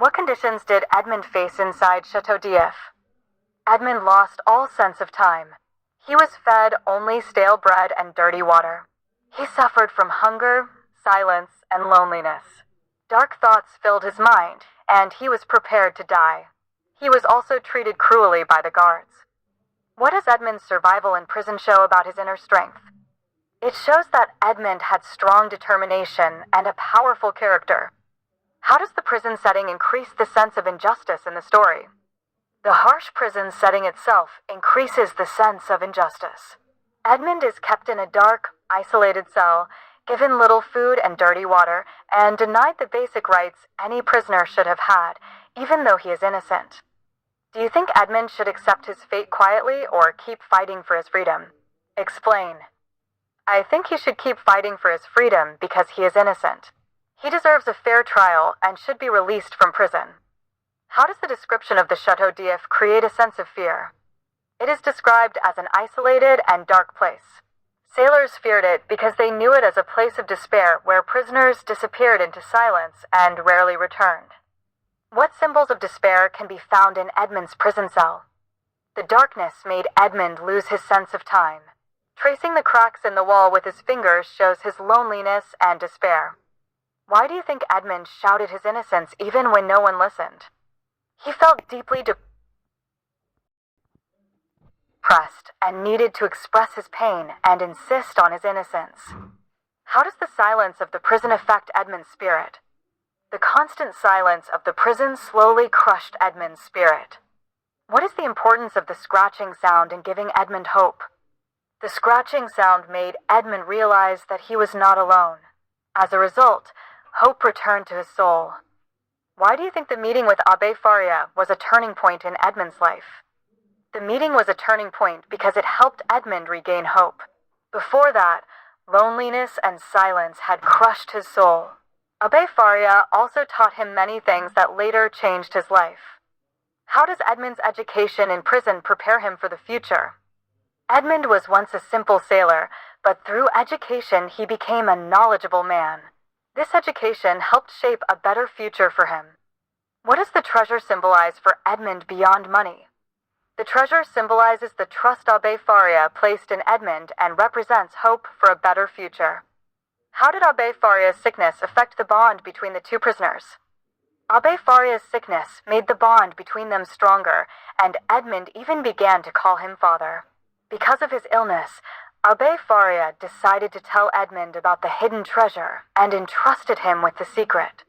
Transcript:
What conditions did Edmund face inside Chateau d'If? Edmund lost all sense of time. He was fed only stale bread and dirty water. He suffered from hunger, silence, and loneliness. Dark thoughts filled his mind, and he was prepared to die. He was also treated cruelly by the guards. What does Edmund's survival in prison show about his inner strength? It shows that Edmund had strong determination and a powerful character. How does the prison setting increase the sense of injustice in the story? The harsh prison setting itself increases the sense of injustice. Edmund is kept in a dark, isolated cell, given little food and dirty water, and denied the basic rights any prisoner should have had, even though he is innocent. Do you think Edmund should accept his fate quietly or keep fighting for his freedom? Explain. I think he should keep fighting for his freedom because he is innocent. He deserves a fair trial and should be released from prison. How does the description of the Chateau d'If create a sense of fear? It is described as an isolated and dark place. Sailors feared it because they knew it as a place of despair where prisoners disappeared into silence and rarely returned. What symbols of despair can be found in Edmund's prison cell? The darkness made Edmund lose his sense of time. Tracing the cracks in the wall with his fingers shows his loneliness and despair. Why do you think Edmund shouted his innocence even when no one listened? He felt deeply depressed and needed to express his pain and insist on his innocence. How does the silence of the prison affect Edmund's spirit? The constant silence of the prison slowly crushed Edmund's spirit. What is the importance of the scratching sound in giving Edmund hope? The scratching sound made Edmund realize that he was not alone. As a result, hope returned to his soul. Why do you think the meeting with Abbe Faria was a turning point in Edmund's life? The meeting was a turning point because it helped Edmund regain hope. Before that, loneliness and silence had crushed his soul. Abbe Faria also taught him many things that later changed his life. How does Edmund's education in prison prepare him for the future? Edmund was once a simple sailor, but through education he became a knowledgeable man. This education helped shape a better future for him. What does the treasure symbolize for Edmund beyond money? The treasure symbolizes the trust Abbe Faria placed in Edmund and represents hope for a better future. How did Abbe Faria's sickness affect the bond between the two prisoners? Abbe Faria's sickness made the bond between them stronger, and Edmund even began to call him father. Because of his illness, Abbe Faria decided to tell Edmund about the hidden treasure and entrusted him with the secret.